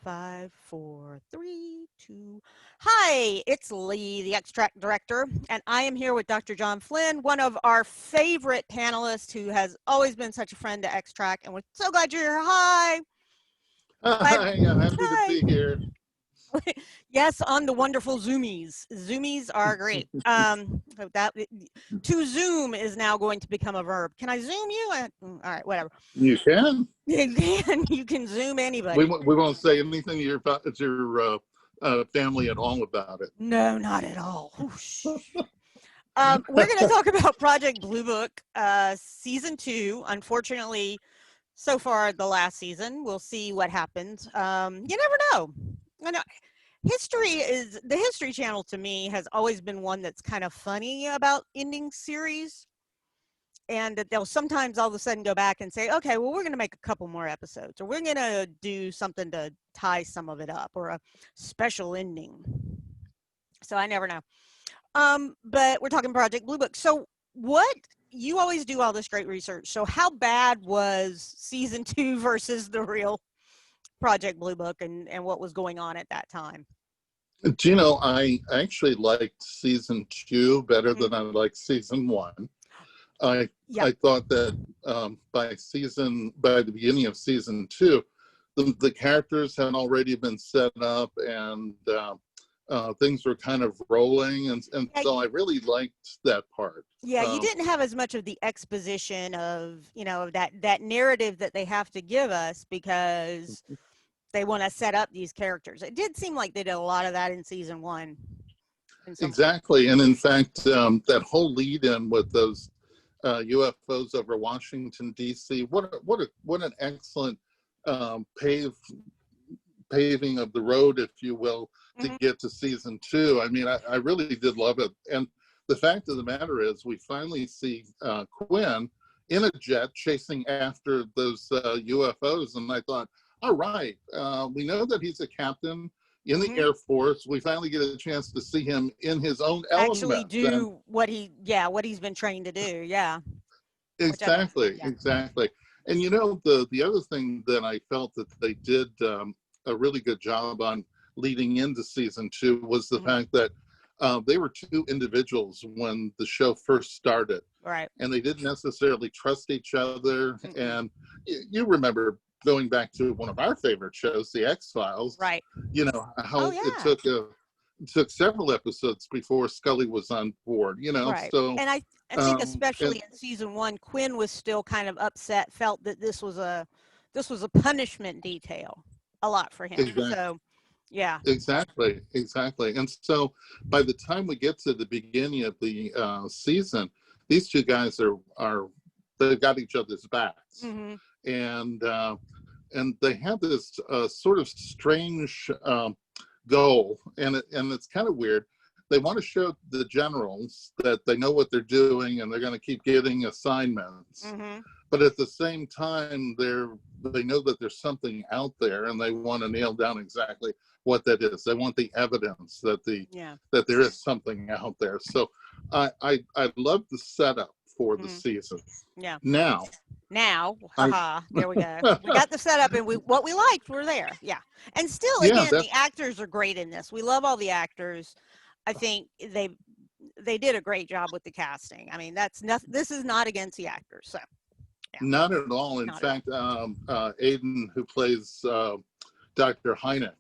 Five, four, three, two. Hi, it's Leigh, the XTrack director, and I am here with Dr. John Flynn, one of our favorite panelists who has always been such a friend to XTrack, and we're so glad you're here. Hi. Glad- Hi, I'm happy to Hi. be here. Yes, on the wonderful Zoomies. Zoomies are great. So that to Zoom is now going to become a verb. Can I Zoom you? All right, whatever. You can. You can Zoom We, anybody. we won't say anything to your family at all about it. No, not at all. Whoosh. We're going to talk about Project Blue Book, season 2. Unfortunately, so far the last season. We'll see what happens. You never know. I know. The History Channel to me has always been one that's kind of funny about ending series, and that they'll sometimes all of a sudden go back and say, okay, well, we're going to make a couple more episodes, or we're going to do something to tie some of it up, or a special ending. So I never know. But we're talking Project Blue Book. So you always do all this great research. So how bad was season 2 versus the real Project Blue Book, and what was going on at that time? Do you know, I actually liked season 2 better than I liked season 1. I thought that by the beginning of season 2, the characters had already been set up, and things were kind of rolling, and so I really liked that part. Yeah, you didn't have as much of the exposition of, that narrative that they have to give us because they want to set up these characters. It did seem like they did a lot of that in season 1. Exactly, and in fact, that whole lead-in with those UFOs over Washington D.C. What an excellent paving of the road, if you will, to get to season 2. I mean, I really did love it, and the fact of the matter is, we finally see Quinn in a jet chasing after those UFOs, and I thought, all right, we know that he's a captain in the Air Force. We finally get a chance to see him in his own element. Actually do what he's been trained to do. Yeah. Exactly. And the other thing that I felt that they did a really good job on leading into season 2 was the fact that they were 2 individuals when the show first started. Right. And they didn't necessarily trust each other. And you remember going back to one of our favorite shows, The X-Files. Right. How it took several episodes before Scully was on board, Right. So, and I think especially in season 1, Quinn was still kind of upset, felt that this was a punishment detail a lot for him. Exactly. So yeah. Exactly. And so by the time we get to the beginning of the season, these 2 guys they've got each other's backs. And they have this sort of strange goal, and it's kind of weird. They want to show the generals that they know what they're doing, and they're going to keep getting assignments. But at the same time, they know that there's something out there, and they want to nail down exactly what that is. They want the evidence that that there is something out there. So I love the setup for the season. Yeah. Now, there we go. We got the setup, and what we liked were there. Yeah. And still, again, the actors are great in this. We love all the actors. I think they did a great job with the casting. I mean, this is not against the actors. So yeah. Not at all. In fact, Aiden, who plays Dr. Hynek,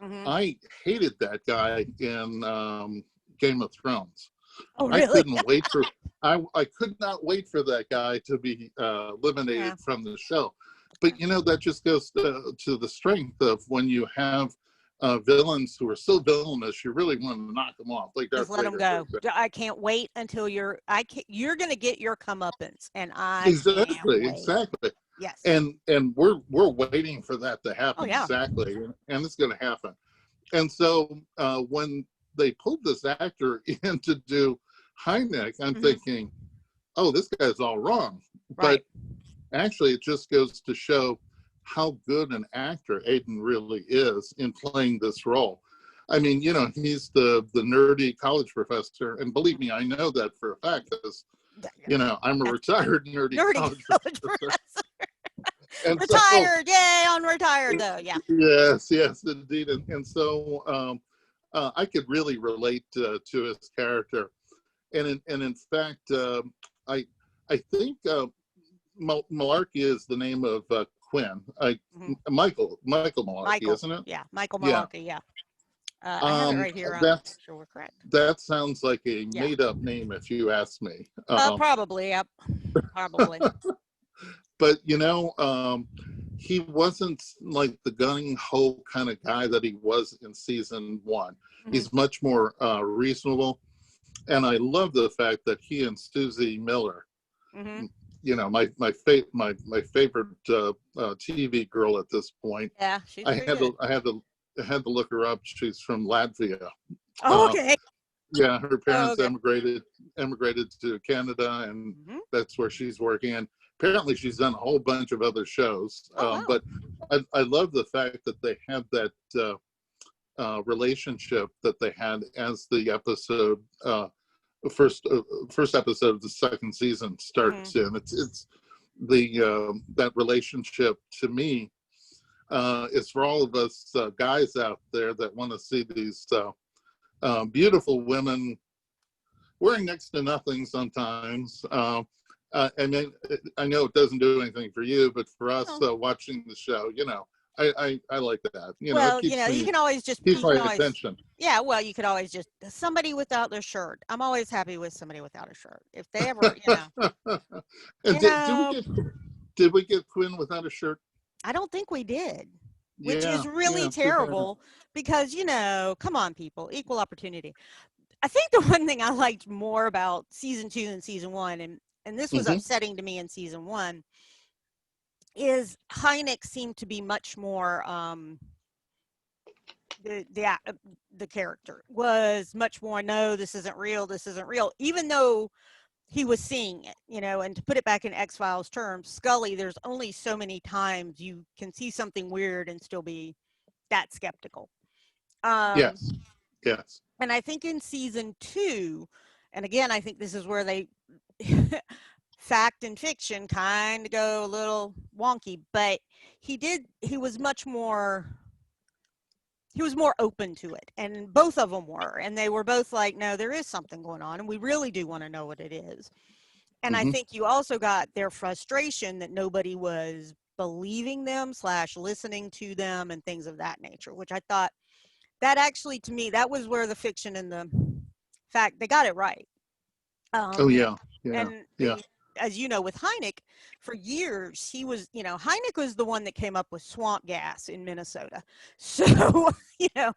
I hated that guy in Game of Thrones. Oh, really? I could not wait for that guy to be eliminated from the show. But that just goes to the strength of when you have villains who are so villainous, you really want to knock them off. Like Just let them go. I can't wait until you're going to get your comeuppance, and I exactly. Yes. And we're waiting for that to happen. Oh, yeah. Exactly, and it's going to happen. And so when they pulled this actor in to do Hynek, I'm thinking, oh, this guy's all wrong. Right. But actually, it just goes to show how good an actor Aiden really is in playing this role. I mean, he's the nerdy college professor, and believe me, I know that for a fact because, I'm a retired nerdy college professor. And retired, yay, onward retired though. Yeah. Yes, indeed. And so I could really relate to his character. And in fact, I think Malarkey is the name of Quinn. Mhm. Michael Malarkey, Michael. isn't it? Yeah. Michael Yeah. Malarkey. Yeah. I have it right here. I'm That's sure we're correct. that sounds like a Yeah. made up name, if you ask me. Probably. Yep. Probably. But he wasn't like the gung ho kind of guy that he was in season one. Mhm. He's much more reasonable, and I love the fact that he and Susie Miller, Mhm. my favorite TV girl at this point. Yeah, she's I pretty had good. I had to look her up. She's from Latvia. Oh, Uh, okay. yeah, her Oh, parents okay. emigrated to Canada, and Mhm. that's where she's working. And apparently, she's done a whole bunch of other shows. Oh, wow. But I love the fact that they have that relationship that they had as the episode first episode of the second season starts Mhm. in. It's the that relationship to me is for all of us guys out there that want to see these beautiful women wearing next to nothing sometimes. I mean, I know it doesn't do anything for you, but for us Oh. watching the show, I like that. Well, It keeps you me can always just, keeps you can my always, attention. yeah, well, you could always just, somebody without their shirt. I'm always happy with somebody without a shirt. If they ever, And you know, did we get Quinn without a shirt? I don't think we did, which Yeah, is really yeah, too bad. terrible because, come on, people, equal opportunity. I think the one thing I liked more about season 2 than season 1, and this was Hmm. upsetting to me in season 1, is Hynek seemed to be much more, the character was much more, no, this isn't real, even though he was seeing it, and to put it back in X-Files terms, Scully, there's only so many times you can see something weird and still be that skeptical. Yes, yes. And I think in season 2, and again, I think this is where they fact and fiction kind of go a little wonky, but he was much more, he was more open to it, and both of them were, and they were both like, no, there is something going on and we really do want to know what it is. And I Hmm. think you also got their frustration that nobody was believing them / listening to them and things of that nature, which I thought that actually, to me, that was where the fiction and the fact, they got it right. Oh um yeah, yeah, and yeah. as you know, with Hynek, for years he was, Hynek was the one that came up with swamp gas in Minnesota. So you know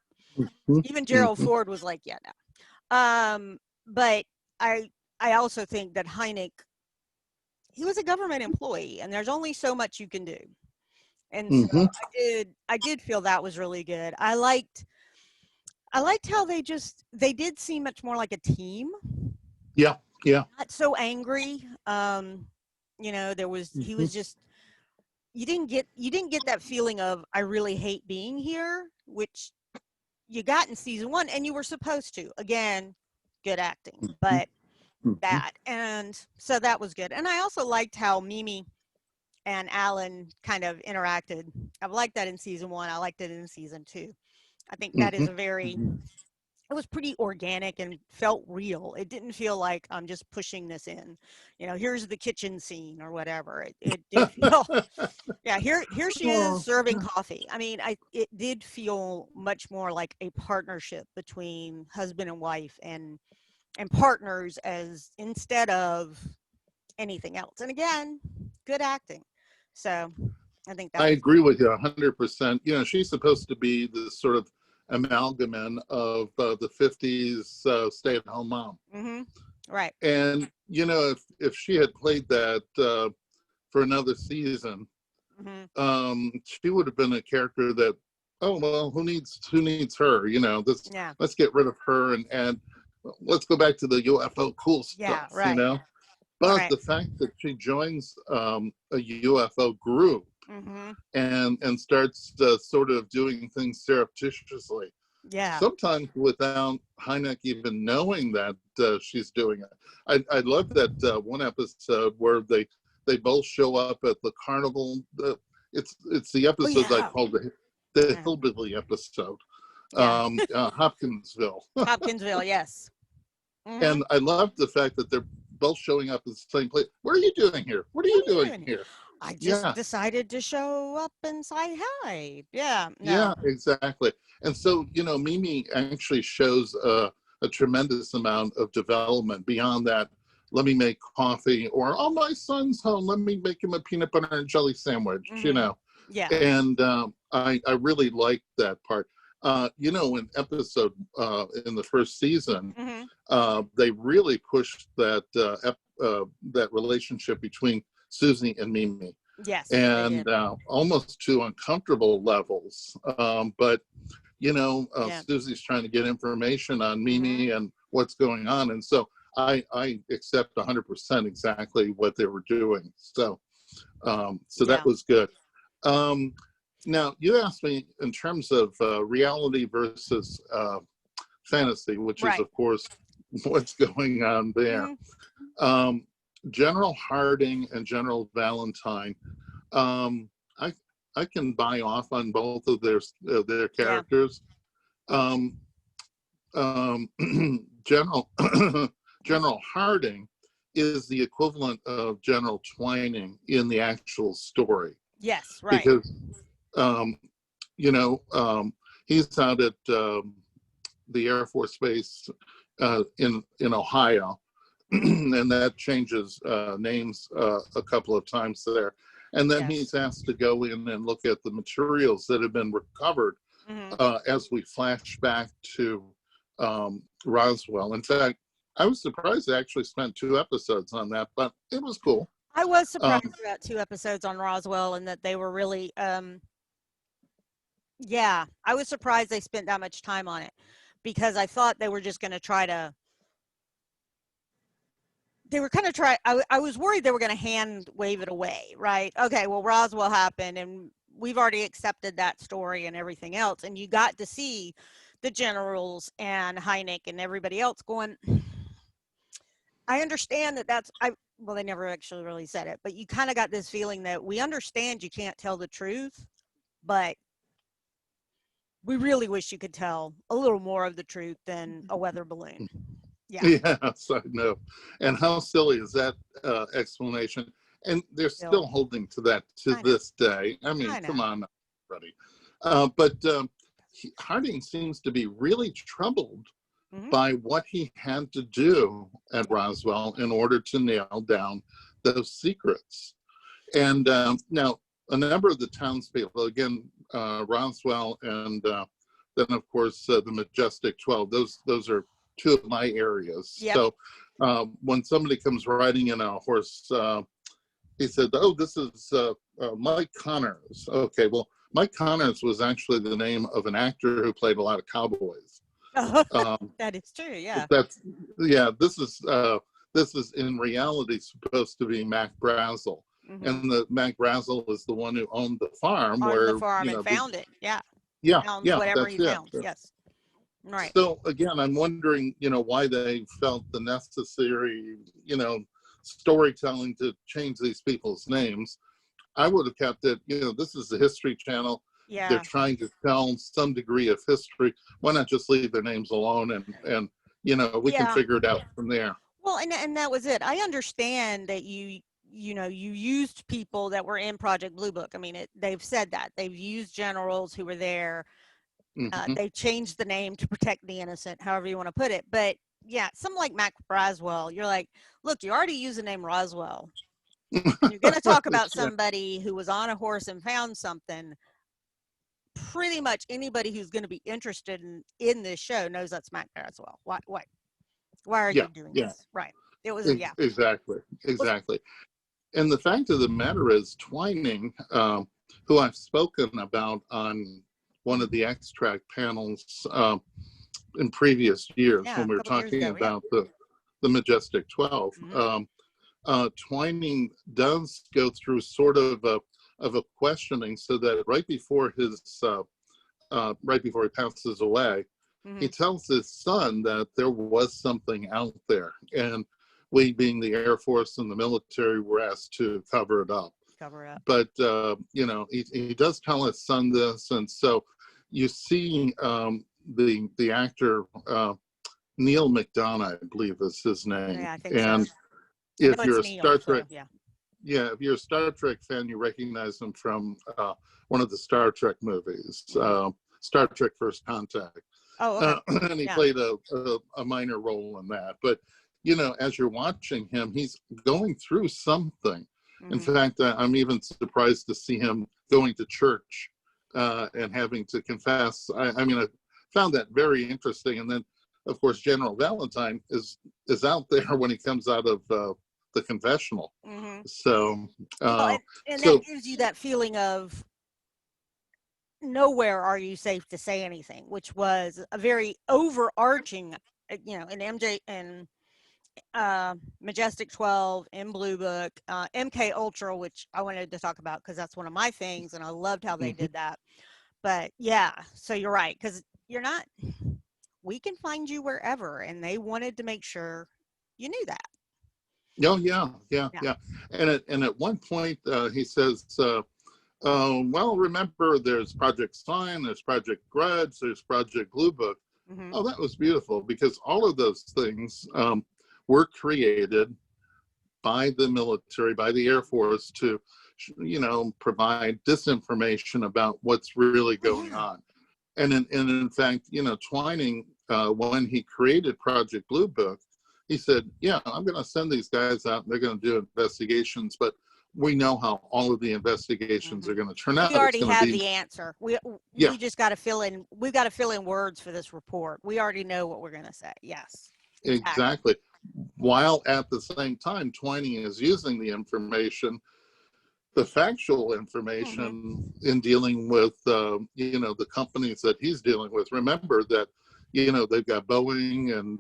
even Gerald Hmm. Ford was like, yeah, no. But I also think that Hynek, he was a government employee and there's only so much you can do. And so Hmm. I did feel that was really good. I liked how they did seem much more like a team, Yeah, yeah. not so angry. There was, he Hmm. was just, you didn't get that feeling of, I really hate being here, which you got in season 1 and you were supposed to. Again, good acting, but Hmm. that, and so that was good. And I also liked how Mimi and Alan kind of interacted. I've liked that in season 1. I liked it in season 2. I think that is Hmm. a very, it was pretty organic and felt real. It didn't feel like I'm just pushing this in. Here's the kitchen scene or whatever. It did feel, yeah, here she is Oh, serving coffee. I mean, it did feel much more like a partnership between husband and wife, and partners, as instead of anything else. And again, good acting. So I think I that was agree with you 100%. She's supposed to be the sort of amalgamation of the 50s stay-at-home mom. mm-hmm. Right. And if she had played that for another season, Mm-hmm. she would have been a character that, oh well, who needs her? This Yeah. let's get rid of her and let's go back to the UFO cool Yeah. stuff. Right. But Right. the fact that she joins a UFO group Mm-hmm. and starts sort of doing things surreptitiously, Yeah. sometimes without Hynek even knowing that she's doing it. I love that one episode where they both show up at the carnival. it's the Oh episode I yeah. called the Yeah. hillbilly episode, Yeah. Hopkinsville. Hopkinsville, yes. Hmm. And I love the fact that they're both showing up in the same place. What are you doing here? What are What you are you doing doing? here? I just Yeah, decided to show up and say hi. Yeah, yeah, no. exactly. And so, Mimi actually shows a tremendous amount of development beyond that. Let me make coffee, or oh, my son's home. Let me make him a peanut butter and jelly sandwich. Hmm. Yeah. And I really liked that part. In episode in the first season, Hmm. they really pushed that relationship between Susie and Mimi, Yes, they and did. almost to uncomfortable levels. But Yeah. Susie's trying to get information on Hmm. Mimi and what's going on, and so I accept 100% exactly what they were doing. So that Yeah. was good. Um, Now you asked me in terms of reality versus fantasy, which is Right. of course what's going on there. Hmm. Um, General Harding and General Valentine, um, I I can buy off on both of their Yeah. characters. Um, General General Harding is the equivalent of General Twining in the actual story, Yes. Right. because um, you know he's out at the Air Force Base in Ohio, and that changes names a couple of times there. And then Yes. he's asked to go in and look at the materials that have been recovered Hmm. as we flash back to Roswell. In fact, I was surprised they actually spent 2 episodes on that, but it was cool. I was Um, surprised about 2 episodes on Roswell and that they were really, yeah, I was surprised they spent that much time on it because I thought they were just going to try to, they were kind of I was worried they were going to hand wave it away, right? Okay, well, Roswell happened and we've already accepted that story and everything else. And you got to see the generals and Hynek and everybody else going, I understand that well, they never actually really said it, but you kind of got this feeling that we understand you can't tell the truth, but we really wish you could tell a little more of the truth than a weather balloon. Yeah. yes, I know. And how silly is that explanation? And they're Still, still holding to that to I know. this day. I mean, I come know. on, everybody. But Harding seems to be really troubled Hmm. by what he had to do at Yeah. Roswell in order to nail down those secrets. And now, a number of the townspeople, again, Roswell, and then of course the Majestic 12. Those are two of my areas. Yep. So when somebody comes riding in a horse, he said, "Oh, this is Mike Connors." Okay, well, Mike Connors was actually the name of an actor who played a lot of cowboys. Um, That is true. Yeah. that's yeah. This is in reality supposed to be Mac Brazel, Hmm. and the Mac Brazel is the one who owned the farm On the where farm and found it. Yeah. yeah, Found yeah, whatever that's he it. found. Yes. Right. So again, I'm wondering, why they felt the necessary, storytelling to change these people's names. I would have kept it, this is the History Channel. They're Yeah. trying to tell some degree of history. Why not just leave their names alone, and we can Yeah. figure it out from there. Well, and that was it. I understand that you used people that were in Project Blue Book. I mean, they've said that they've used generals who were there. Hmm. They changed the name to protect the innocent, however you want to put it. But yeah, something like Mac Braswell, you're like, look, you already used the name Roswell, and you're going to talk about somebody who was on a horse and found something. Pretty much anybody who's going to be interested in this show knows that's Mac Braswell. Why are Yeah, you doing yeah, this? Right. It was, yeah. exactly, Was, exactly. And the fact of the matter is, Twining, who I've spoken about on one of the XTrack panels in previous years yeah, when a we were couple years talking ago. Yeah. about the Majestic 12. Hmm. Twining does go through sort of a questioning, so that right before he passes away, Hmm. he tells his son that there was something out there, and we, being the Air Force and the military, were asked to cover it up. cover it up. but you know, he does tell his son this, and so you see the actor Neil McDonough, I believe is his name. Yeah, I think And so. if you're a Neil, Star Trek, so, yeah. yeah, if you're a Star Trek fan, you recognize him from one of the Star Trek movies, Star Trek First Contact. Oh, okay. And he played a minor role in that. But, you know, as you're watching him, he's going through something. In fact, I'm even surprised to see him going to church and having to confess. I mean, I found that very interesting. And then, of course, General Valentine is out there when he comes out of the confessional. So, well, and that gives you that feeling of nowhere are you safe to say anything, which was a very overarching, you know, in MJ and Majestic 12, in Blue Book, MK Ultra, which I wanted to talk about because that's one of my things, and I loved how they did that. But yeah, so you're right, because you're not. We can find you wherever, and they wanted to make sure you knew that. Oh yeah. And at one point he says, well, remember, there's Project Sign, there's Project Grudge, there's Project Blue Book. Oh, that was beautiful, because all of those things were created by the military, by the Air Force, to, you know, provide disinformation about what's really going on. And in fact, you know, Twining, when he created Project Blue Book, he said, yeah, I'm going to send these guys out and they're going to do investigations, but we know how all of the investigations are going to turn out. We already have the answer. We just got to fill in. We've got to fill in words for this report. We already know what we're going to say. Yes. Exactly. While at the same time, Twining is using the information, the factual information, in dealing with, you know, the companies that he's dealing with. Remember that, you know, they've got Boeing and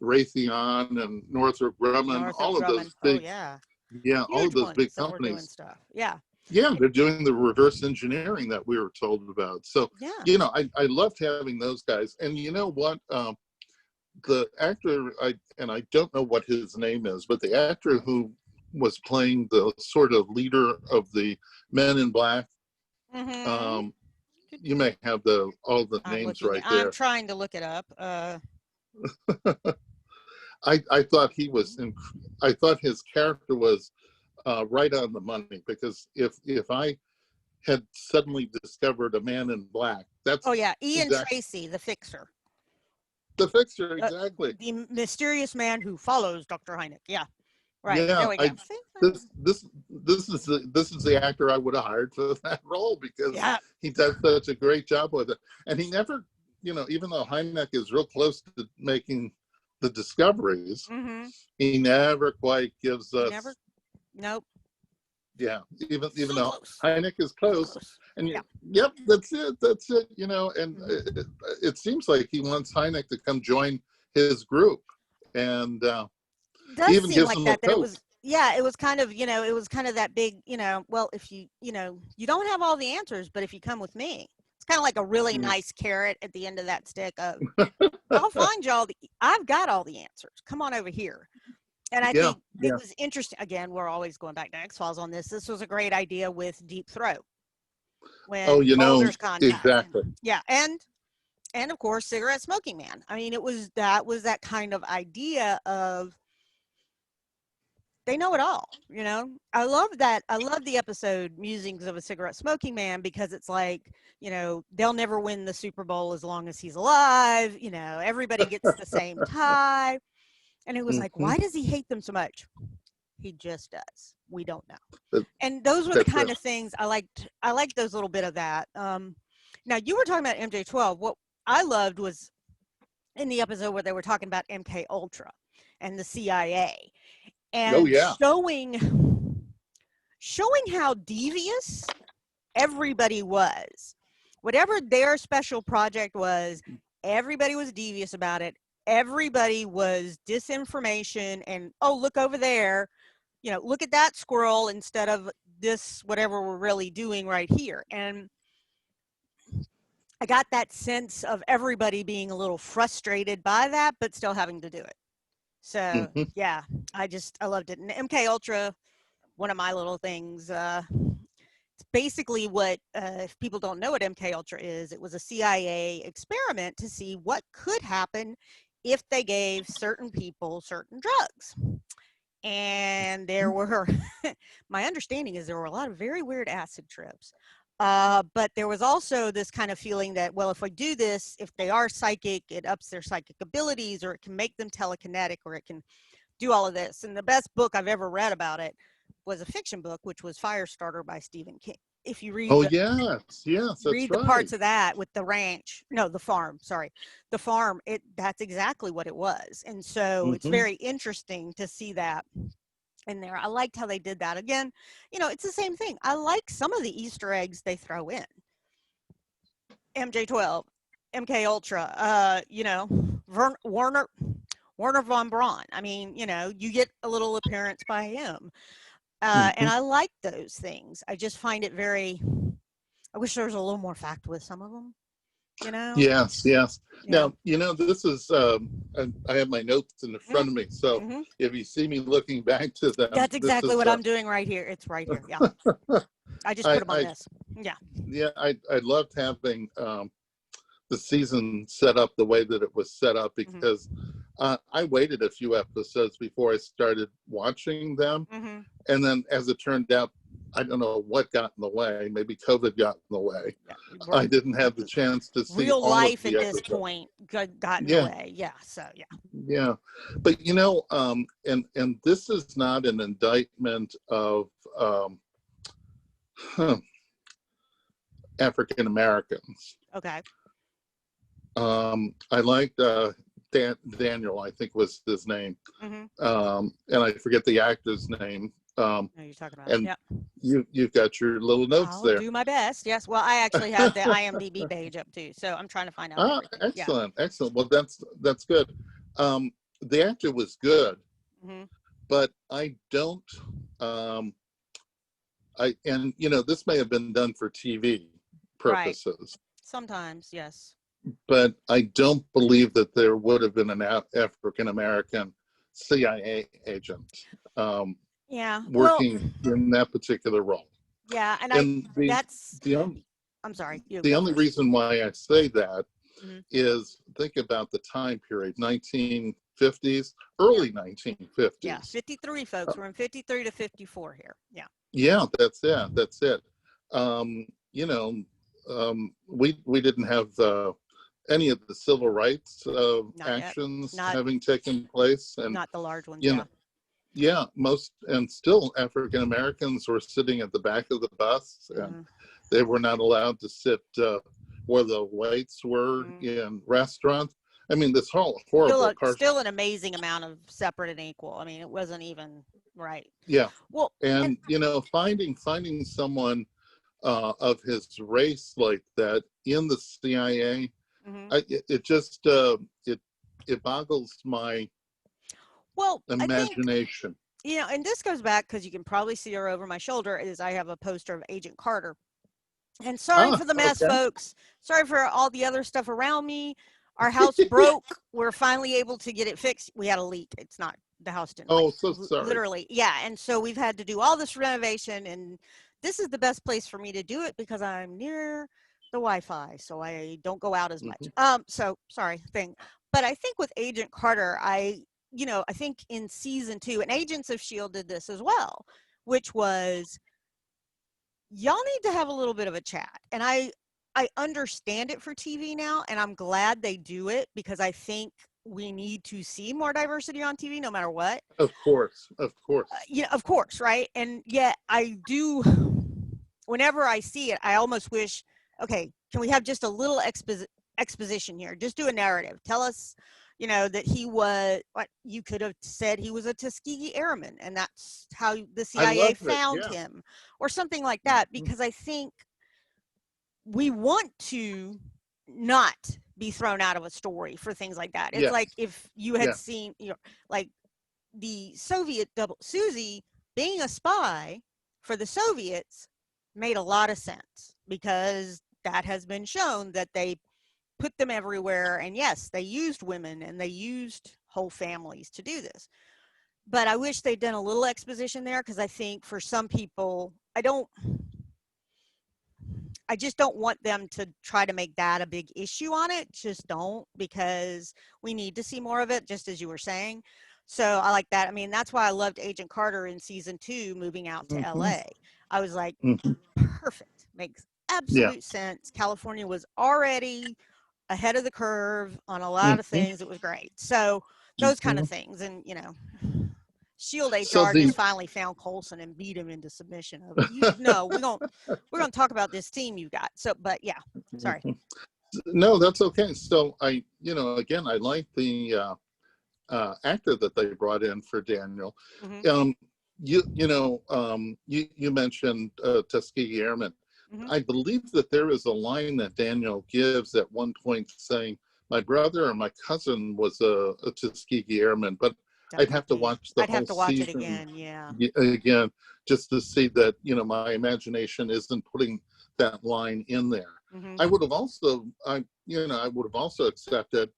Raytheon and Northrop Grumman, all of those big, all of those big companies. Stuff. Yeah, they're doing the reverse engineering that we were told about. So, you know, I loved having those guys. And you know what? The actor, I don't know what his name is, but the actor who was playing the sort of leader of the Men in Black, you may have all the names right there. I'm trying to look it up. I thought I thought his character was right on the money, because if I had suddenly discovered a Man in Black, that's Ian Tracy, the Fixer. The Fixer, exactly. The mysterious man who follows Dr. Hynek. Yeah. Right. Yeah, there we go. This is the actor I would have hired for that role, because he does such a great job with it. And he never, you know, even though Hynek is real close to making the discoveries, he never quite gives us. Nope. Yeah, even So though close. Hynek is close. And yep, that's it, you know. And it seems like he wants Hynek to come join his group, and does even seem gives like him that a coat. it was it was kind of, you know, it was kind of that big, you know, well, if you know, you don't have all the answers, but if you come with me, it's kind of like a really nice carrot at the end of that stick of, I'll find y'all, I've got all the answers, come on over here. And I think it was interesting. Again, we're always going back to X-Files on this. This was a great idea with Deep Throat. When you know, exactly. And of course, Cigarette Smoking Man. I mean, that kind of idea of, they know it all, you know. I love that. I love the episode Musings of a Cigarette Smoking Man, because it's like, you know, they'll never win the Super Bowl as long as he's alive. You know, everybody gets the same tie. And it was like, why does he hate them so much? He just does. We don't know. And those were the kind of things I liked. I liked those little bit of that. Now, you were talking about MJ-12. What I loved was in the episode where they were talking about MK Ultra and the CIA, and showing how devious everybody was. Whatever their special project was, everybody was devious about it. Everybody was disinformation, and look over there, you know, look at that squirrel instead of this, whatever we're really doing right here. And I got that sense of everybody being a little frustrated by that, but still having to do it. So yeah, I loved it. And MK Ultra one of my little things. It's basically what, if people don't know what MK Ultra is, it was a CIA experiment to see what could happen if they gave certain people certain drugs. And there were, my understanding is there were a lot of very weird acid trips. But there was also this kind of feeling that, well, if I do this, if they are psychic, it ups their psychic abilities, or it can make them telekinetic, or it can do all of this. And the best book I've ever read about it was a fiction book, which was Firestarter by Stephen King. If you read Oh, yes, yes, that's read the parts right. of that with the ranch, no, the farm, sorry, the farm, that's exactly what it was. And so it's Hmm. very interesting to see that in there. I liked how they did that. Again, it's the same thing. I like some of the Easter eggs they throw in. MJ12, MK Ultra, Werner von Braun. I mean, you get a little appearance by him. And Hmm. I like those things. I just find it I wish there was a little more fact with some of them, you know? Yes, yes. Yeah. Now, this is, I have my notes in the Mm-hmm. front of me. So Mm-hmm. if you see me looking back to them, That's this exactly is, what I'm doing right here. It's right here. Yeah. I just put them on I, this. Yeah. yeah, I loved having the season set up the way that it was set up, Mm-hmm. because I waited a few episodes before I started watching them. Mm-hmm. And then as it turned out, I don't know what got in the way. Maybe COVID got in the way. Yeah. I didn't have the chance to see Real all of life the at this episodes. point got in the Yeah, way. Yeah. So, yeah. yeah. But and this is not an indictment of African Americans. Okay. I liked Daniel, I think was his name, Mm-hmm. and I forget the actor's name. No, you're talking about. And Yeah. you've got your little notes I'll there. do my best. Yes. Well, I actually have the IMDb page up too, so I'm trying to find out Ah, everything. Yeah. excellent, excellent. Well, that's good. The actor was good, Mm-hmm. but I don't. Um, and this may have been done for TV Right. purposes, Sometimes, yes. but I don't believe that there would have been an African American CIA agent Yeah. Well, working in that particular role. yeah, and And that's, the only I'm sorry, you the go only first. reason why I say that Mm-hmm. is, think about the time period, 1950s, Yeah. early Yeah. 1950s. 53, folks. We're in 53 to 54 here. Yeah. Yeah, that's it. That's it. Um, you know, we didn't have any of the civil rights Not yet. actions Not having taken place, and not the large ones. you Yeah. know, yeah, most and still African Americans were sitting at the back of the bus, and Mm-hmm. they were not allowed to sit where the whites were Mm-hmm. in restaurants. I mean, this whole horrible Still an amazing amount of separate and equal. I mean, it wasn't even right. yeah. Well, and And finding someone of his race like that in the CIA, mm-hmm. it just it boggles my Well, I think, imagination. and this goes back because you can probably see her over my shoulder, is I have a poster of Agent Carter. And sorry Ah, for the mess, okay. folks. Sorry for all the other stuff around me. Our house broke. We're finally able to get it fixed. We had a leak. It's not, the house didn't, like, Oh, so sorry. literally. Yeah. And so we've had to do all this renovation. And this is the best place for me to do it because I'm near the Wi-Fi. So I don't go out as much. Hmm. So sorry, thing. But I think with Agent Carter, I think in season 2, and Agents of S.H.I.E.L.D. did this as well, which was, y'all need to have a little bit of a chat. And I understand it for TV now, and I'm glad they do it because I think we need to see more diversity on TV no matter what. Of course, of course. Of course, right? And yet I do, whenever I see it, I almost wish, okay, can we have just a little exposition here? Just do a narrative. Tell us, that he was, what you could have said, he was a Tuskegee Airman, and that's how the I CIA love it. found Yeah. him, or something like that, Mhm. because I think we want to not be thrown out of a story for things like that. It's like Yes. if you had Yes. seen, like the Soviet double Susie being a spy for the Soviets made a lot of sense because that has been shown that they put them everywhere. And yes, they used women and they used whole families to do this. but I wish they'd done a little exposition there, because I think for some people, I just don't want them to try to make that a big issue on it. Just don't, because we need to see more of it, just as you were saying. So I like that. I mean, that's why I loved Agent Carter in season 2 moving out to Hmm. LA. I was like, Hmm. perfect. Makes Yeah. absolute sense. California was already ahead of the curve on a lot of Hmm. things. It was great. So those kind Hmm. of things. And, Shield So HR the just finally found Coulson and beat him into submission of you. No, we're gonna talk about this team you got. So, but yeah, sorry. no, that's okay. So I, again, I like the actor that they brought in for Daniel. Hmm. Um, you mentioned Tuskegee Airmen. Hmm. I believe that there is a line that Daniel gives at one point saying, "My brother or my cousin was a Tuskegee Airman," but That I'd might have to be. watch the I'd have whole to watch it season again. Yeah. again just to see that my imagination isn't putting that line in there. Hmm. I would have also, I would have also accepted.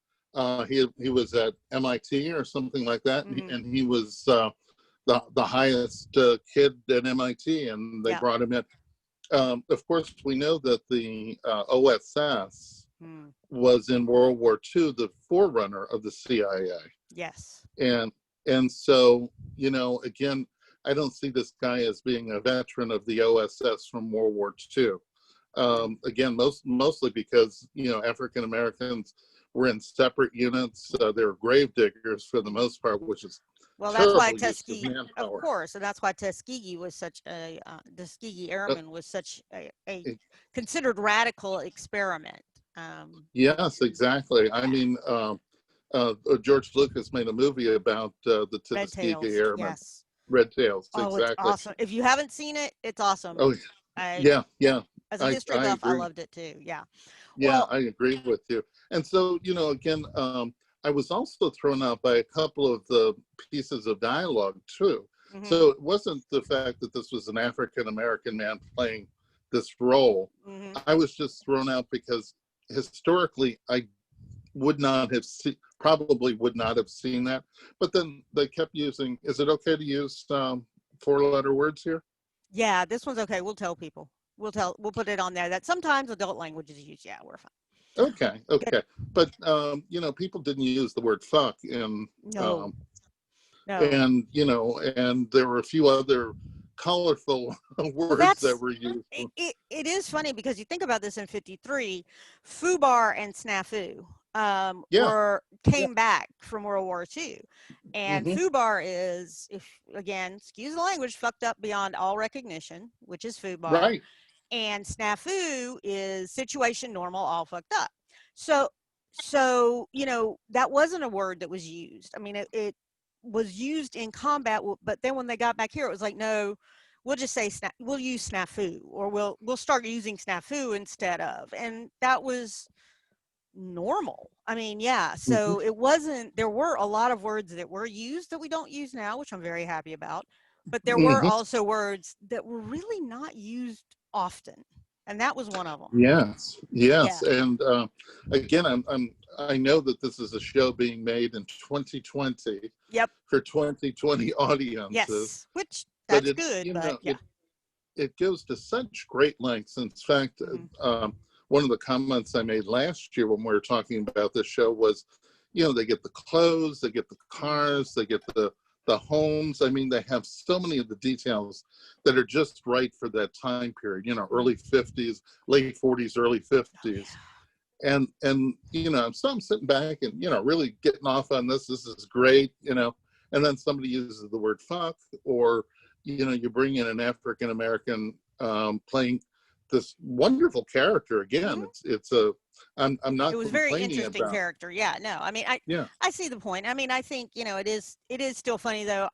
He was at MIT or something like that, Hmm. and he was the highest kid at MIT, and they Yeah. brought him in. Of course, we know that the OSS Mm. was in World War II the forerunner of the CIA, Yes. and so again, I don't see this guy as being a veteran of the OSS from World War II. No. Again, mostly because African Americans were in separate units. They were grave diggers for the most part, which is Well, that's why terrible use of Tuskegee, of manpower. course, and that's why Tuskegee was such a Tuskegee Uh, Airmen was such a it- considered radical experiment. yes, exactly. I mean, George Lucas made a movie about the Red Tuskegee Tails, Airmen, yes. Red Tails, Oh, it's exactly. awesome. If you haven't seen it, it's awesome. Oh, I, yeah, yeah. as a history I buff, I agree. loved it too. Yeah. Yeah, Well, I agree with you. And so, again, I was also thrown out by a couple of the pieces of dialogue too. hmm. So it wasn't the fact that this was an African American man playing this role. Hmm. I was just thrown out because historically I would not have probably would not have seen that. But then they kept using. Is it okay to use four-letter words here? Yeah, this one's okay. We'll tell people. We'll put it on there that sometimes adult language is used. Yeah, we're fine. Okay, Good. okay. But people didn't use the word fuck in No, no. and there were a few other colorful Well, words that that's were used. it is funny because you think about this in 53, FUBAR and snafu Yeah. were Yeah. came back from World War II. And Hmm. FUBAR is, if again, excuse the language, fucked up beyond all recognition, which is FUBAR. Right. And snafu is situation normal, all fucked up. So so that wasn't a word that was used. I mean, it was used in combat, but then when they got back here, it was like, no, we'll just say we'll use snafu, or we'll start using snafu instead of, and that was normal. I mean, yeah. Hmm. So it wasn't. There were a lot of words that were used that we don't use now, which I'm very happy about. But there were Hmm. also words that were really not used often, and that was one of them. Yes. Yeah. Yes. And again, I know that this is a show being made in 2020 Yep. for 2020 audiences, Yes. Which but that's good, but yeah. it goes to such great lengths. In fact, Hmm. one of the comments I made last year when we were talking about this show was, they get the clothes, they get the Hmm. cars, they get the homes. I mean, they have so many of the details that are just right for that time period. Hmm. Early 50s, late 40s, early Oh 50s. yeah. And so I'm sitting back and really getting off on this. This is great, and then somebody uses the word fuck, or you bring in an African American playing this wonderful character again. Hmm. I'm It not was very complaining interesting about. character. Yeah, no, I mean, Yeah. I see the point. I mean, I think it is still funny though.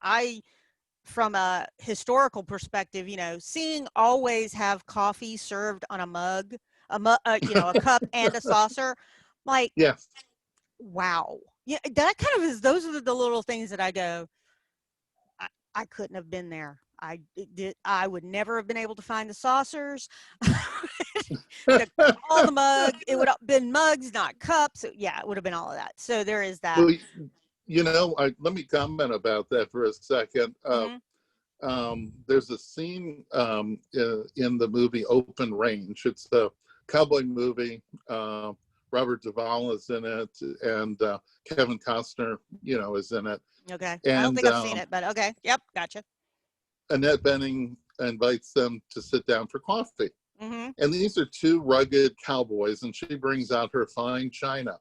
From a historical perspective, seeing always have coffee served on a mug, a cup and a saucer, like, Yes. wow. Yeah, that kind of is. Those are the little things that I go, I, I couldn't have been there. I would never have been able to find the saucers, the all the mug. It would have been mugs, not cups. Yeah, it would have been all of that. So there is that. Well, let me comment about that for a second. There's a scene in the movie Open Range. It's a cowboy movie. Robert Duvall is in it, and Kevin Costner, is in it. Okay. And I don't think I've seen it, but okay. Yep. Gotcha. Annette Bening invites them to sit down for coffee. Mm-hmm. And these are two rugged cowboys, and she brings out her fine china.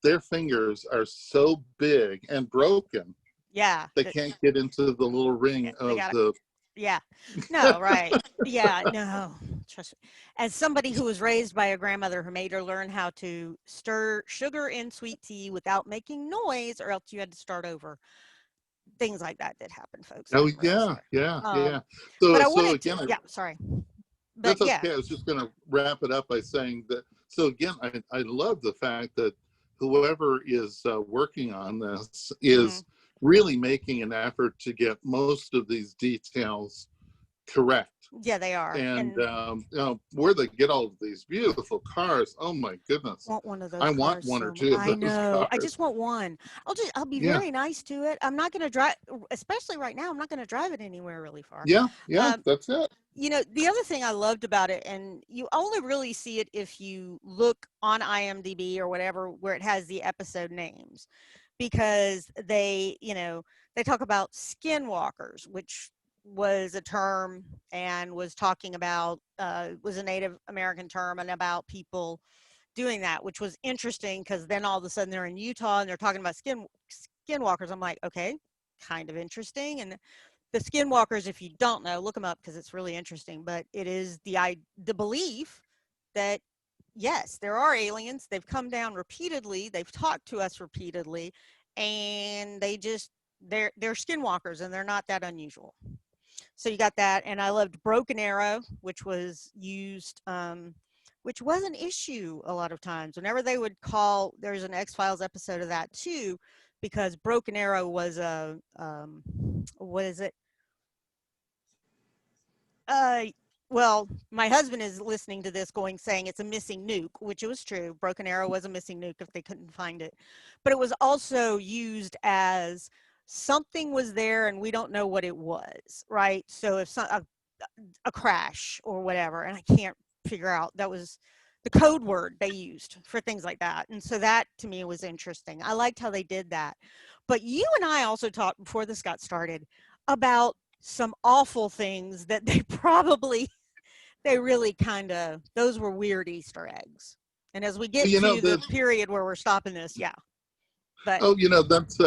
Their fingers are so big and broken. Yeah. They can't get into the little ring of the. Yeah. No, right. Yeah, no. Trust me. As somebody who was raised by a grandmother who made her learn how to stir sugar in sweet tea without making noise, or else you had to start over. Things like that did happen, folks. Oh, I'm really sorry. yeah. But I So wanted again, to, yeah, sorry. But that's yeah. okay. I was just going to wrap it up by saying that. So again, I love the fact that whoever is working on this is really making an effort to get most of these details correct. Yeah, they are. And where they get all of these beautiful cars. Oh my goodness. Want one of those. I want one or two of those. I know. Cars. I just want one. I'll be very nice to it. I'm not going to drive, especially right now. I'm not going to drive it anywhere really far. Yeah, that's it. The other thing I loved about it, and you only really see it if you look on IMDb or whatever, where it has the episode names, because they talk about skinwalkers, which was a term and was talking about was a Native American term, and about people doing that, which was interesting, because then all of a sudden they're in Utah and they're talking about skinwalkers. I'm like, okay, kind of interesting. And the skinwalkers, if you don't know, look them up, because it's really interesting. But it is the belief that yes, there are aliens. They've come down repeatedly. They've talked to us repeatedly, and they're skinwalkers, and they're not that unusual. So you got that. And I loved Broken Arrow, which was used, which was an issue a lot of times. Whenever they would call, there's an X-Files episode of that too, because Broken Arrow was a, what is it? Well, my husband is listening to this saying it's a missing nuke, which it was true. Broken Arrow was a missing nuke if they couldn't find it. But it was also used as something was there and we don't know what it was, right? So if a crash or whatever, and I can't figure out, that was the code word they used for things like that. And so that to me was interesting. I liked how they did that. But you and I also talked before this got started about some awful things that they really kind of, those were weird Easter eggs. And as we get to the period where we're stopping this, yeah. But that's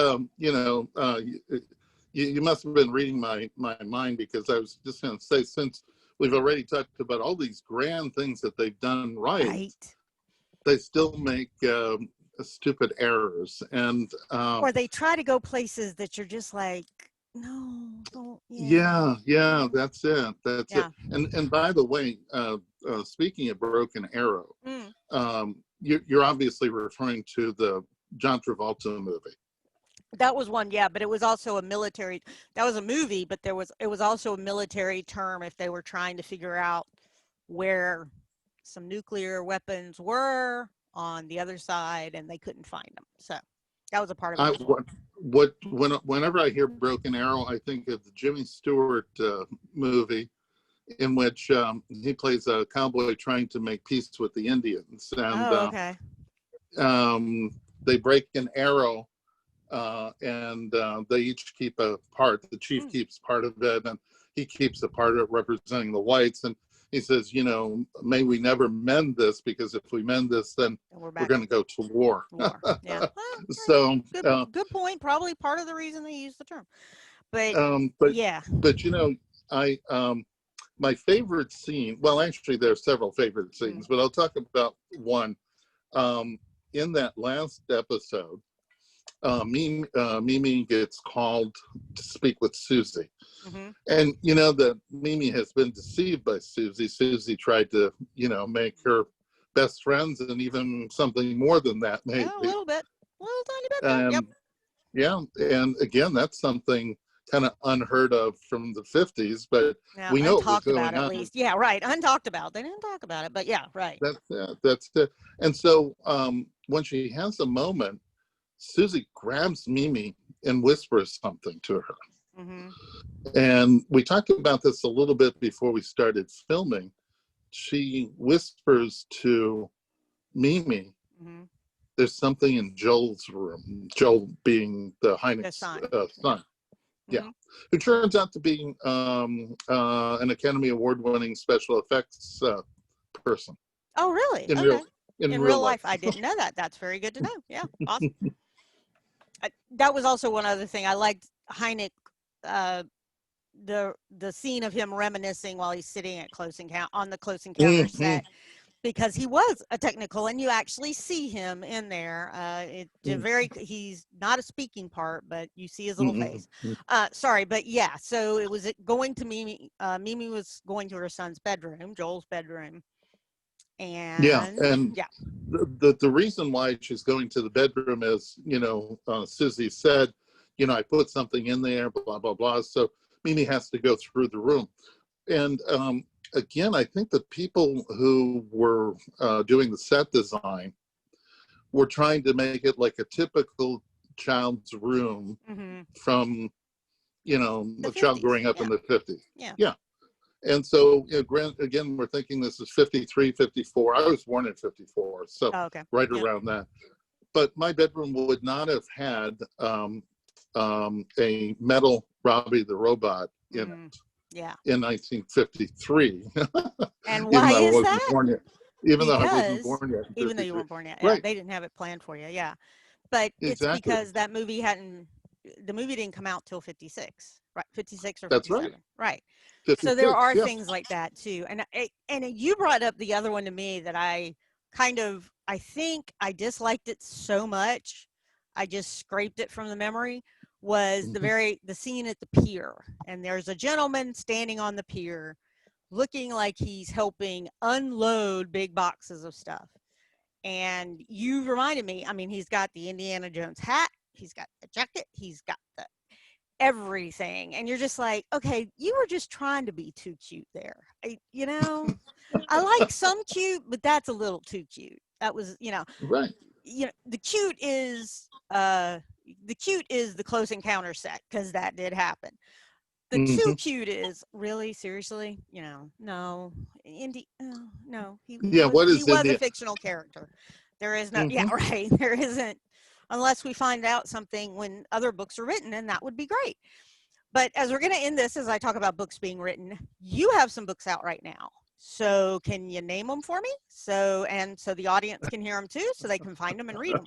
you must have been reading my mind, because I was just going to say, since we've already talked about all these grand things that they've done right. They still make stupid errors, and or they try to go places that you're just like, no, don't. Yeah, that's it. It. And by the way, speaking of Broken Arrow, you're obviously referring to the John Travolta movie. That was one, yeah, but it was also a military. That was a movie, but it was also a military term if they were trying to figure out where some nuclear weapons were on the other side, and they couldn't find them. So that was a part of it. Whenever I hear Broken Arrow, I think of the Jimmy Stewart movie, in which he plays a cowboy trying to make peace with the Indians, and they break an arrow, and they each keep a part. The chief keeps part of it, and he keeps a part of it representing the whites. And he says, may we never mend this, because if we mend this, then we're going to go to war. Yeah. So good point. Probably part of the reason they use the term. But yeah. But I my favorite scene. Well, actually, there are several favorite scenes, but I'll talk about one. In that last episode, Mimi gets called to speak with Susie. And that Mimi has been deceived by Susie. Susie tried to, make her best friends, and even something more than that, maybe. A little bit, a little tiny bit. Yep. Yeah, and again, that's something kind of unheard of from the 50s, but we know it was going on. At least. Yeah, right. Untalked about. They didn't talk about it, but yeah, right. That's it. And so when she has a moment, Susie grabs Mimi and whispers something to her. Mm-hmm. And we talked about this a little bit before we started filming. She whispers to Mimi, Mm-hmm. there's something in Joel's room, Joel being the The Heineck's son. son. Yeah. Mm-hmm. Who turns out to be an Academy Award-winning special effects person Oh, really? in Okay. real Life, life. I didn't know that. That's very good to know. Yeah, awesome. That was also one other thing I liked. Hynek, uh, the scene of him reminiscing while he's sitting at on the Close Encounter set, because he was a technical, and you actually see him in there. He's not a speaking part, but you see his little face. Sorry, but yeah. So it was going to Mimi. Mimi was going to her son's bedroom, Joel's bedroom, Yeah, and and yeah. the reason why she's going to the bedroom is, Susie said, I put something in there, blah, blah, blah. So Mimi has to go through the room. And again, I think the people who were doing the set design were trying to make it like a typical child's room from, a child 50s. growing up in the 50s. Yeah. Yeah. And so, again, we're thinking this is 53, 54. I was born in 54, so okay. right Yeah. around that. But my bedroom would not have had a metal Robbie the Robot in it. Yeah. In 1953. And why is that? Born yet. Even though I wasn't Because born yet. even though you weren't born yet, Right. They didn't have it planned for you. Yeah, but it's Exactly. because the movie didn't come out till 56, right? 56 or That's 57, right. So there are yeah. things like that too. And you brought up the other one to me that I think I disliked it so much, I just scraped it from the memory, was the scene at the pier, and there's a gentleman standing on the pier looking like he's helping unload big boxes of stuff. And you reminded me, I mean, he's got the Indiana Jones hat, he's got the jacket, he's got the everything. And you're just like, okay, you were just trying to be too cute there. I like some cute, but that's a little too cute. That was, right. The cute is the Close Encounter set, because that did happen. The too cute is really, seriously, no, no, he was a fictional character. There is no, yeah, right. There isn't, unless we find out something when other books are written, and that would be great. But as we're going to end this, as I talk about books being written, you have some books out right now. So can you name them for me? So the audience can hear them too, so they can find them and read them.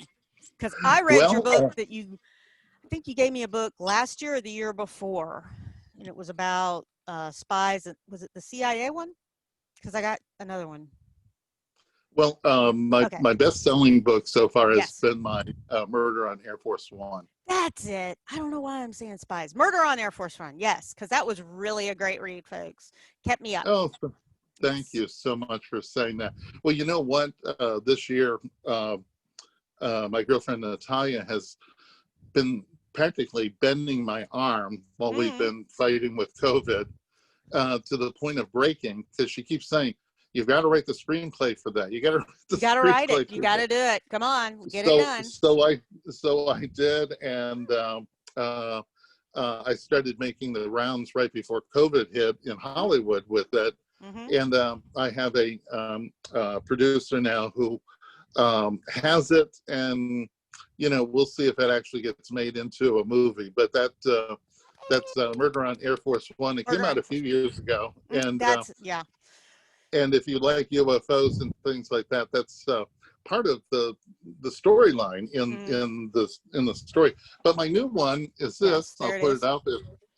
Because I read your book I think you gave me a book last year or the year before, and it was about spies. Was it the CIA one? Because I got another one. Well, my best-selling book so far has been my Murder on Air Force One. That's it. I don't know why I'm saying spies. Murder on Air Force One. Yes, because that was really a great read, folks. Kept me up. Oh, thank you so much for saying that. Well, you know what? This year, my girlfriend Natalia has been practically bending my arm while we've been fighting with COVID to the point of breaking, because she keeps saying, you've got to write the screenplay for that. You got to write it. You got to do it. Come on, get it done. So I did, and I started making the rounds right before COVID hit in Hollywood with it. And I have a producer now who has it, and we'll see if it actually gets made into a movie. But that's Murder on Air Force One. It came out a few years ago, and and if you like UFOs and things like that, that's part of the storyline in the story. But my new one is this. I'll put it out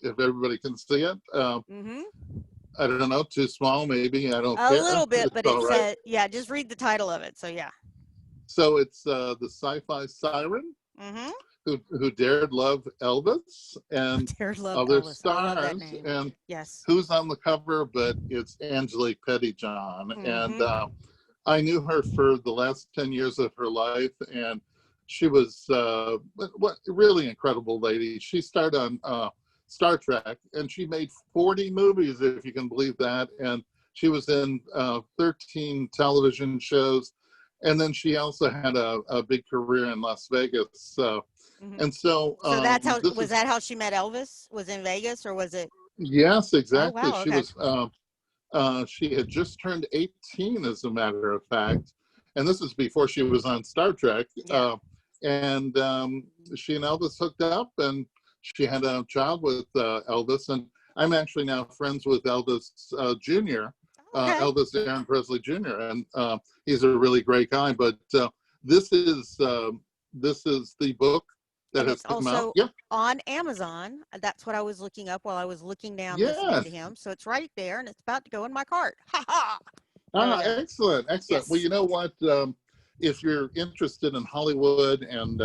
if everybody can see it. I don't know, too small maybe. I don't care. A little bit, but it said, just read the title of it. So yeah. So it's the sci-fi siren who dared love Elvis and other stars. And who's on the cover? But it's Angelique Pettyjohn. And I knew her for the last 10 years of her life, and she was what really incredible lady. She starred on Star Trek, and she made 40 movies, if you can believe that. And she was in 13 television shows. and then she also had a big career in Las Vegas. Mhm. And so So that's how, this was is that how she met Elvis? Was in Vegas, or was it? yes, Oh, exactly. wow. Okay. She had just turned 18, as a matter of fact, and this is before she was on Star Trek. Yeah. And she and Elvis hooked up, and she had a child with Elvis. And I'm actually now friends with Elvis Jr., Okay. Elvis Aaron Presley Jr., and he's a really great guy. But this is the book that And has it's come out. also Yep. on Amazon. That's what I was looking up while I was looking down listening to Yes. him. So it's right there, and it's about to go in my cart. Ha ha. There we Ah, go. excellent, excellent. Well, Yes. you know what? If you're interested in Hollywood and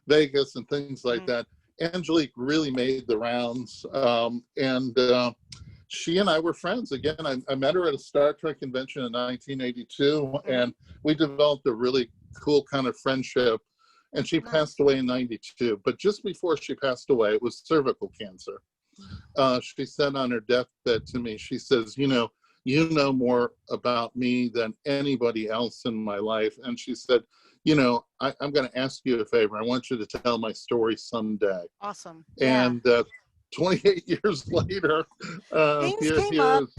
Vegas and things like Mhm. that, Angelique really made the rounds. And she and I were friends. Again, I met her at a Star Trek convention in 1982, Mhm. and we developed a really cool kind of friendship. And she Nice. passed away in 92. But just before she passed away, it was cervical cancer. She said on her deathbed to me, she says, you know more about me than anybody else in my life. And she said, I'm going to ask you a favor. I want you to tell my story someday. Awesome. Yeah. And 28 years later, Things here, came here up, is,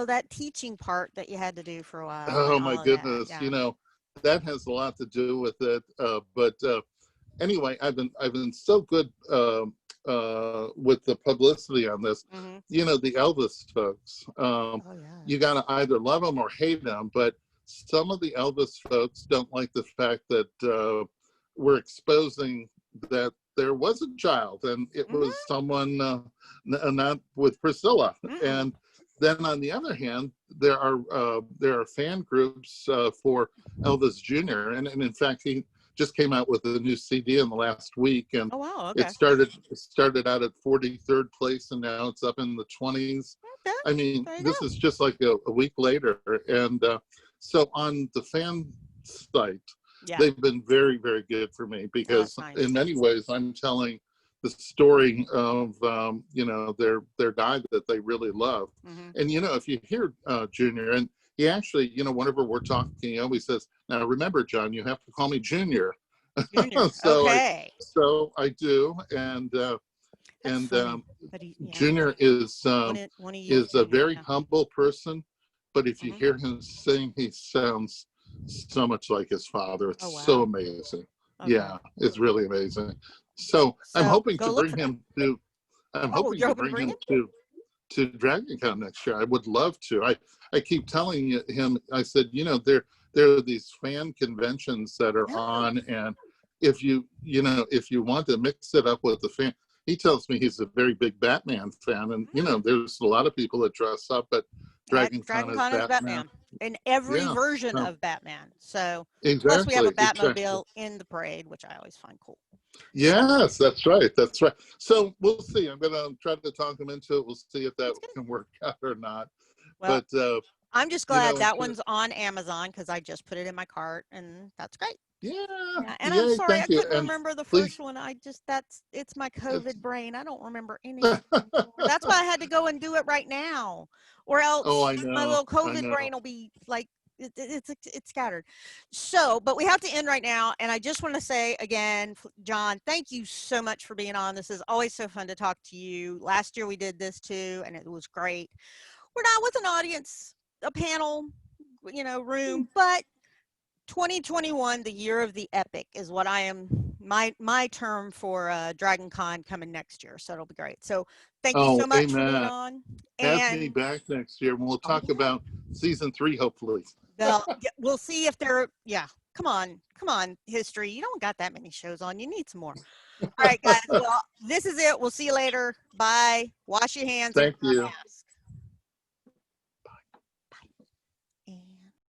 that teaching part that you had to do for a while and oh my all of that. goodness, Yeah. that has a lot to do with it. But anyway, I've been so good with the publicity on this. Hmm. The Elvis folks. Oh, yeah. You got to either love them or hate them. But some of the Elvis folks don't like the fact that we're exposing that there was a child, and it Hmm. was someone not with Priscilla. Mm-mm. And then on the other hand, there are fan groups for Elvis Jr. And in fact, he just came out with a new CD in the last week, and Oh, wow. it Okay. started out at 43rd place, and now it's up in the 20s. Okay. I mean, There you this go. is just like a week later, and so on the fan site, Yeah. they've been very, very good for me, Oh, because that's nice. in many ways I'm telling the story of their guy that they really love. Hmm. And if you hear Junior, and he actually, whenever we're talking, he always says, "Now remember, John, you have to call me Junior." Junior. so I Okay. so I do, and That's and funny. But yeah. Junior is One of you, a Junior. very Yeah. humble person, but if you Hmm. hear him sing, he sounds so much like his father. Oh, It's so wow. amazing. Okay. Yeah, it's really amazing. So I'm So hoping go to look bring for that. him to. I'm Oh, hoping you're to hoping to bring bring him him? to DragonCon next year. I would love to. I keep telling him. I said, there are these fan conventions that are Yeah. on, and if you want to mix it up with the fan, he tells me he's a very big Batman fan, and Mm. there's a lot of people that dress up at At DragonCon as DragonCon is Batman. Batman in every Yeah, version so of Batman. So plus we have a exactly, exactly. Batmobile in the parade, which I always find cool. So Yes, that's right. That's right. So we'll see. I'm going to try to talk him into it. We'll see if that that's good. can work out or not. Well, But I'm just you glad know, that one's on Amazon because I just put it in my cart, and that's great. yeah, Yeah, and I'm yay, sorry I thank you. couldn't And remember the please, first one. It's my it's, COVID brain. I don't remember anything anymore. That's why I had to go and do it right now, or oh, else I my know, little I COVID know. brain will be like it's scattered. So, but we have to end right now, and I just want to say again, John, thank you so much for being on. This is always so fun to talk to you. Last year we did this too, and it was great. We're not with an audience, a panel, room, but 2021, the year of the epic, is what I am my term for Dragon Con coming next year. So it'll be great. So thank you so Oh, much for being amen. on. Have me And back next year, and we'll oh talk yeah, about season 3, hopefully. we'll see if they're yeah. Come on, history. You don't got that many shows on. You need some more. All right, guys. Well, this is it. We'll see you later. Bye. Wash your hands and Thank you.